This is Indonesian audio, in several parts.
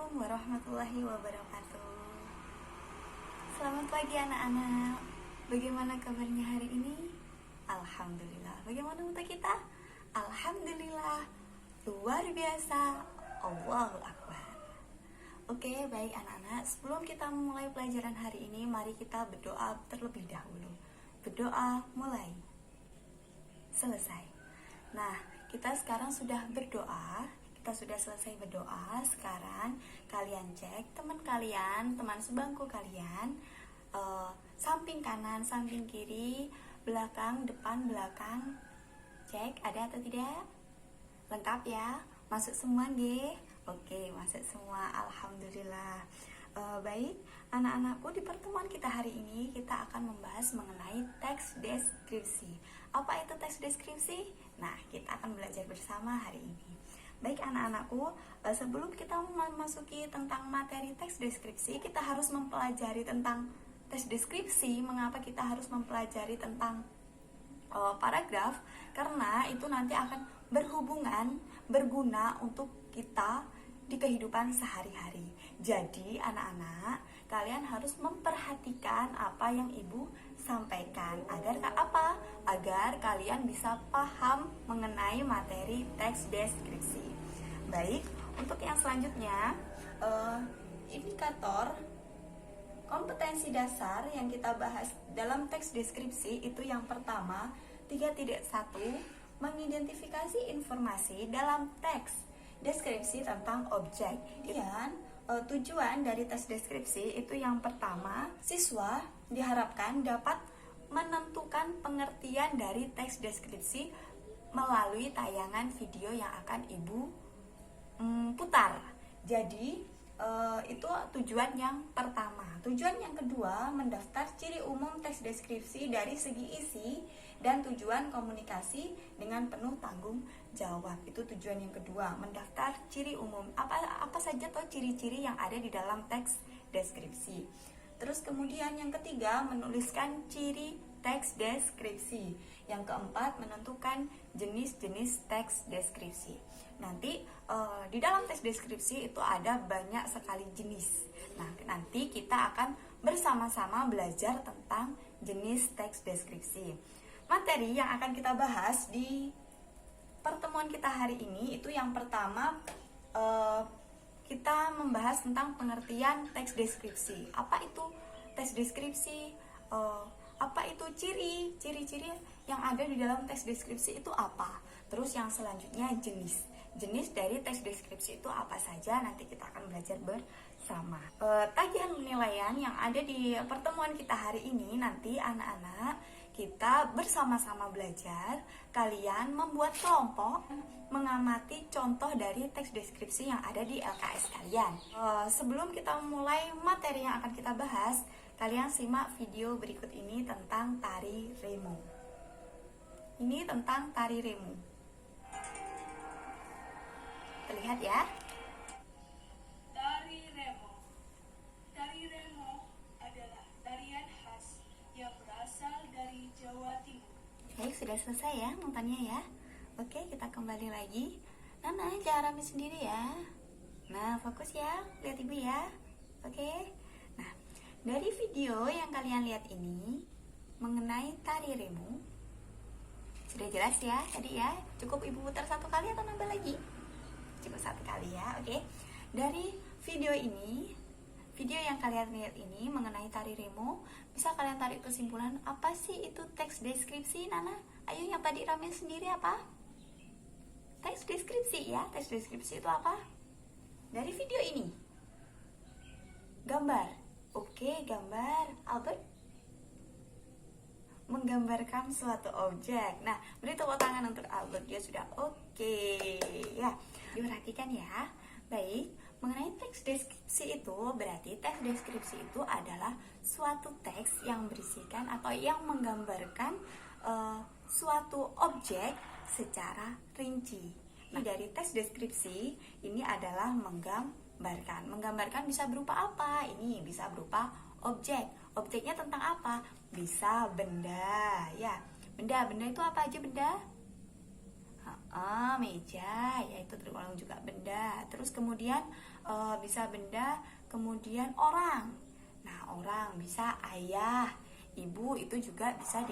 Assalamualaikum warahmatullahi wabarakatuh. Selamat pagi anak-anak. Bagaimana kabarnya hari ini? Alhamdulillah. Bagaimana untuk kita? Alhamdulillah. Luar biasa. Allahu Akbar. Oke, baik anak-anak. Sebelum kita memulai pelajaran hari ini, mari kita berdoa terlebih dahulu. Berdoa mulai. Selesai. Nah, kita sekarang sudah berdoa. Kita sudah selesai berdoa. Sekarang kalian cek teman kalian, teman sebangku kalian, samping kanan, samping kiri, belakang, depan, belakang. Cek ada atau tidak? Lengkap ya? Masuk semua nggih? Oke, masuk semua. Alhamdulillah. Baik, anak-anakku, di pertemuan kita hari ini kita akan membahas mengenai teks deskripsi. Apa itu teks deskripsi? Nah, kita akan belajar bersama hari ini. Baik anak-anakku, sebelum kita memasuki tentang materi teks deskripsi, kita harus mempelajari tentang teks deskripsi. Mengapa kita harus mempelajari tentang paragraf? Karena itu nanti akan berguna untuk kita di kehidupan sehari-hari. Jadi anak-anak, kalian harus memperhatikan apa yang ibu sampaikan. Agar apa? Agar kalian bisa paham mengenai materi teks deskripsi. Baik, untuk yang selanjutnya, indikator kompetensi dasar yang kita bahas dalam teks deskripsi itu yang pertama, 3.1, mengidentifikasi informasi dalam teks deskripsi tentang objek. Dan tujuan dari teks deskripsi itu yang pertama, siswa diharapkan dapat menentukan pengertian dari teks deskripsi melalui tayangan video yang akan ibu putar. Jadi itu tujuan yang pertama. Tujuan yang kedua, mendaftar ciri umum teks deskripsi dari segi isi dan tujuan komunikasi dengan penuh tanggung jawab. Itu tujuan yang kedua, mendaftar ciri umum. Apa saja tuh ciri-ciri yang ada di dalam teks deskripsi. Terus kemudian yang ketiga, menuliskan ciri teks deskripsi. Yang keempat, menentukan jenis-jenis teks deskripsi. Nanti di dalam teks deskripsi itu ada banyak sekali jenis. Nah, nanti kita akan bersama-sama belajar tentang jenis teks deskripsi. Materi yang akan kita bahas di pertemuan kita hari ini itu yang pertama, kita membahas tentang pengertian teks deskripsi. Apa itu teks deskripsi? Apa itu ciri-ciri yang ada di dalam teks deskripsi itu apa? Terus yang selanjutnya jenis dari teks deskripsi itu apa saja, nanti kita akan belajar bersama. Tagihan penilaian yang ada di pertemuan kita hari ini, nanti anak-anak kita bersama-sama belajar. Kalian membuat kelompok mengamati contoh dari teks deskripsi yang ada di LKS kalian. Sebelum kita mulai materi yang akan kita bahas, kalian simak video berikut ini tentang tari remo. Ini tentang tari remo. Terlihat ya? Tari remo. Tari remo adalah tarian khas yang berasal dari Jawa Timur. Baik, sudah selesai ya nontonnya ya. Oke, kita kembali lagi. Nana, jangan rame sendiri ya. Nah, fokus ya, lihat ibu ya. Oke. Nah, dari video yang kalian lihat ini mengenai tari remo, sudah jelas ya tadi ya. Cukup ibu putar satu kali atau nambah lagi? Cukup satu kali ya, oke. Dari video ini, video yang kalian lihat ini mengenai tari remo, bisa kalian tarik kesimpulan apa sih itu teks deskripsi, Nana? Ayo yang tadi rame sendiri apa? Teks deskripsi ya, teks deskripsi itu apa? Dari video ini, gambar. Oke, gambar. Albert? Menggambarkan suatu objek. Nah, beri tepuk tangan untuk Albert, dia sudah oke. Ya, diperhatikan ya. Baik, mengenai teks deskripsi itu, berarti teks deskripsi itu adalah suatu teks yang berisikan atau yang menggambarkan suatu objek secara rinci. Nah, dari teks deskripsi ini adalah menggambarkan. Menggambarkan bisa berupa apa? Ini bisa berupa objek. Objeknya tentang apa? Bisa benda, ya. Benda itu apa aja benda? Meja, yaitu tergolong juga benda. Terus kemudian bisa benda, kemudian orang. Nah, orang bisa ayah, ibu, itu juga bisa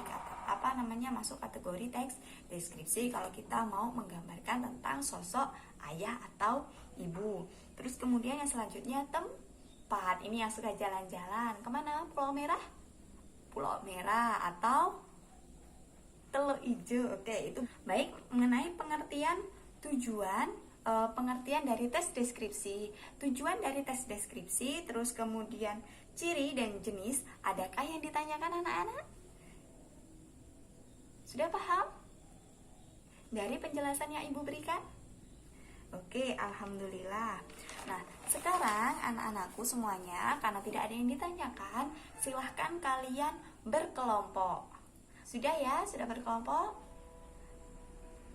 masuk kategori teks deskripsi kalau kita mau menggambarkan tentang sosok ayah atau ibu. Terus kemudian yang selanjutnya tempat. Ini yang suka jalan-jalan kemana? Pulau Merah? Pulau Merah atau Teluk Ijo. Oke, itu baik mengenai pengertian tujuan, pengertian dari tes deskripsi. Tujuan dari tes deskripsi, terus kemudian ciri dan jenis. Adakah yang ditanyakan anak-anak? Sudah paham dari penjelasan yang Ibu berikan? Oke, alhamdulillah. Nah, sekarang anak-anakku semuanya, karena tidak ada yang ditanyakan, silahkan kalian berkelompok. Sudah ya? Sudah berkelompok?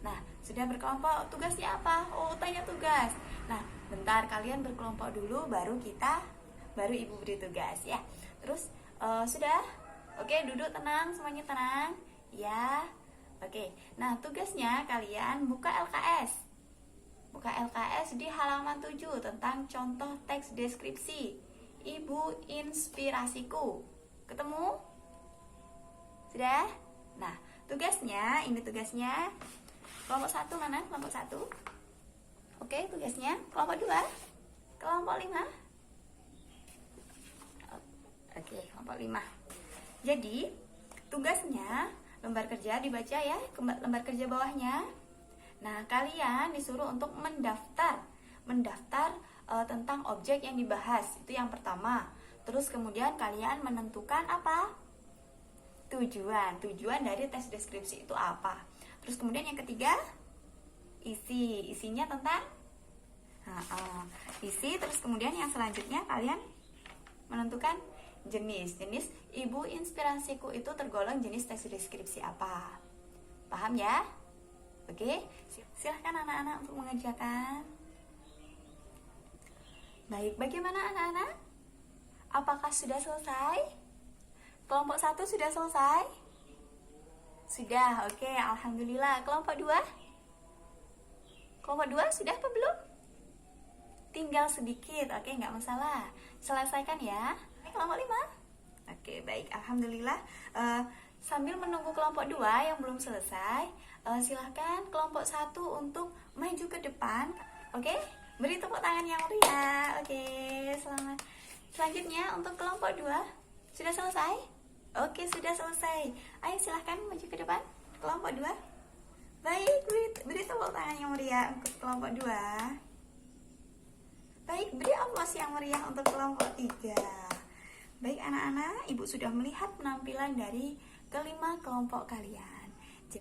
Nah, sudah berkelompok, tugasnya apa? Oh, tanya tugas. Nah, bentar, kalian berkelompok dulu, baru Ibu beri tugas ya. Terus, sudah? Oke, duduk tenang, semuanya tenang. Ya, oke. Nah, tugasnya kalian buka LKS. Buka LKS di halaman 7 tentang contoh teks deskripsi. Ibu inspirasiku. Ketemu? Sudah? Nah, tugasnya, ini tugasnya. Kelompok 1 mana? Kelompok 1. Oke, tugasnya. Kelompok 2. Kelompok 5. Oke, kelompok 5. Jadi, tugasnya lembar kerja dibaca ya, lembar kerja bawahnya. Nah, kalian disuruh untuk mendaftar tentang objek yang dibahas. Itu yang pertama. Terus kemudian kalian menentukan apa? Tujuan dari tes deskripsi itu apa? Terus kemudian yang ketiga, isinya tentang isi. Terus kemudian yang selanjutnya kalian menentukan jenis ibu inspirasiku itu tergolong jenis teks deskripsi apa. Paham ya? Oke, silahkan anak-anak untuk mengerjakan. Baik, bagaimana anak-anak? Apakah sudah selesai? Kelompok 1 sudah selesai? Sudah, oke, alhamdulillah. Kelompok 2? Kelompok 2 sudah apa belum? Tinggal sedikit, oke, nggak masalah. Selesaikan ya. Kelompok 5? Oke, baik, alhamdulillah. Sambil menunggu kelompok 2 yang belum selesai, silahkan kelompok 1 untuk maju ke depan. Oke, beri tepuk tangan yang meriah. Oke, selamat. Selanjutnya untuk kelompok 2 sudah selesai? Oke, sudah selesai. Ayo silahkan maju ke depan. Kelompok 2. Baik, beri tepuk tangan yang meriah untuk kelompok 2. Baik, beri aplaus yang meriah untuk kelompok 3. Baik anak-anak, Ibu sudah melihat penampilan dari kelima kelompok kalian.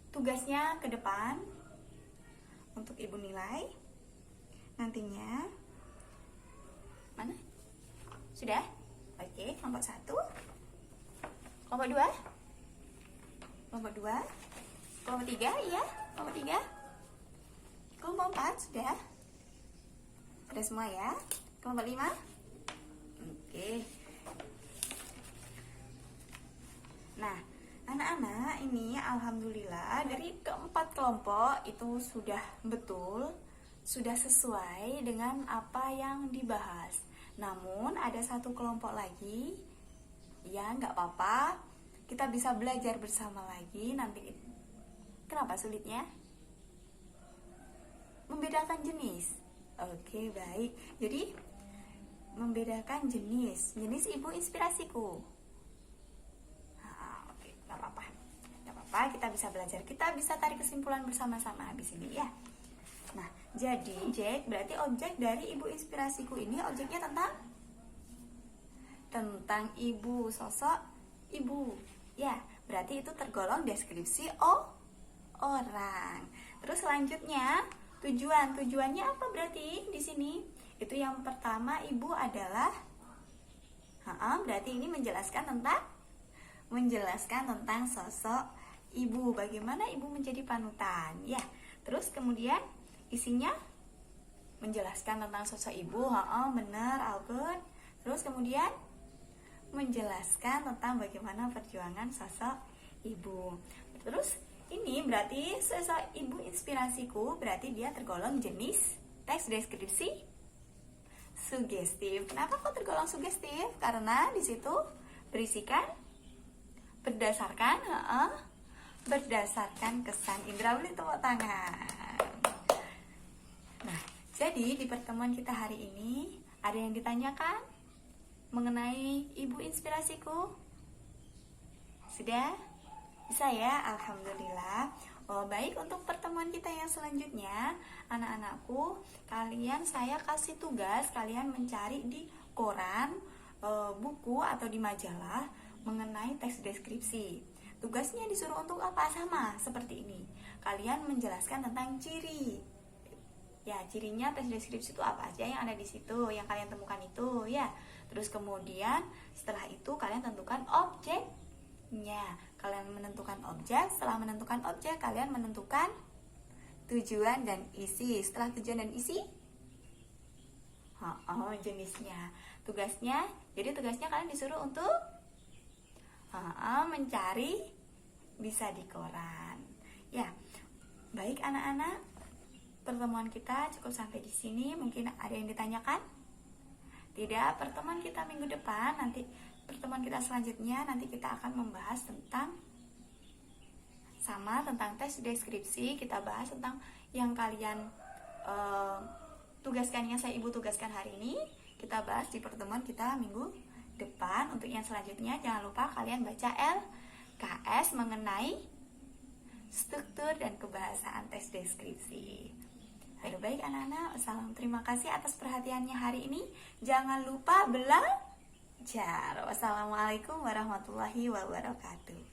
Tugasnya ke depan untuk Ibu nilai nantinya. Mana? Sudah? Oke, kelompok 1. Kelompok 2. Kelompok 2. Kelompok 3, iya. Kelompok 3. Kelompok 4 sudah. Sudah semua ya. Kelompok 5. Oke. Nah, anak-anak ini alhamdulillah dari keempat kelompok itu sudah betul, sudah sesuai dengan apa yang dibahas. Namun ada satu kelompok lagi, ya nggak apa-apa, kita bisa belajar bersama lagi nanti. Kenapa sulitnya? Membedakan jenis. Oke, baik. Jadi membedakan jenis ibu inspirasiku. Gak apa-apa, kita bisa belajar, kita bisa tarik kesimpulan bersama-sama habis ini ya. Nah, jadi objek, berarti objek dari ibu inspirasiku ini objeknya tentang ibu, sosok ibu ya, berarti itu tergolong deskripsi orang. Terus selanjutnya tujuannya apa berarti di sini? Itu yang pertama, ibu adalah berarti ini menjelaskan tentang sosok ibu, bagaimana ibu menjadi panutan ya. Terus kemudian isinya menjelaskan tentang sosok ibu, benar, all good. Terus kemudian menjelaskan tentang bagaimana perjuangan sosok ibu. Terus Ini berarti sesuai ibu inspirasiku, berarti dia tergolong jenis teks deskripsi sugestif. Kenapa kok tergolong sugestif? Karena di situ berisikan berdasarkan kesan indera. Boleh tepuk tangan. Nah, jadi di pertemuan kita hari ini ada yang ditanyakan mengenai ibu inspirasiku? Sudah? Bisa ya? Alhamdulillah. Oh, baik, untuk pertemuan kita yang selanjutnya, anak-anakku, saya kasih tugas kalian mencari di koran, buku atau di majalah mengenai teks deskripsi. Tugasnya disuruh untuk apa? Sama seperti ini. Kalian menjelaskan tentang ciri. Ya, cirinya teks deskripsi itu apa aja yang ada di situ, yang kalian temukan itu, ya. Terus kemudian setelah itu kalian tentukan objeknya. Kalian menentukan objek, setelah menentukan objek kalian menentukan tujuan dan isi. Setelah tujuan dan isi, jenisnya. Jadi tugasnya kalian disuruh untuk mencari bisa di koran. Ya, baik anak-anak, pertemuan kita cukup sampai di sini. Mungkin ada yang ditanyakan? Tidak, pertemuan kita minggu depan, pertemuan kita selanjutnya nanti kita akan membahas tentang teks deskripsi. Kita bahas tentang yang kalian tugaskan, yang ibu tugaskan hari ini. Kita bahas di pertemuan kita minggu depan. Untuk yang selanjutnya jangan lupa kalian baca LKS mengenai struktur dan kebahasaan teks deskripsi. Baik anak-anak, terima kasih atas perhatiannya hari ini. Jangan lupa belajar. Wassalamualaikum warahmatullahi wabarakatuh.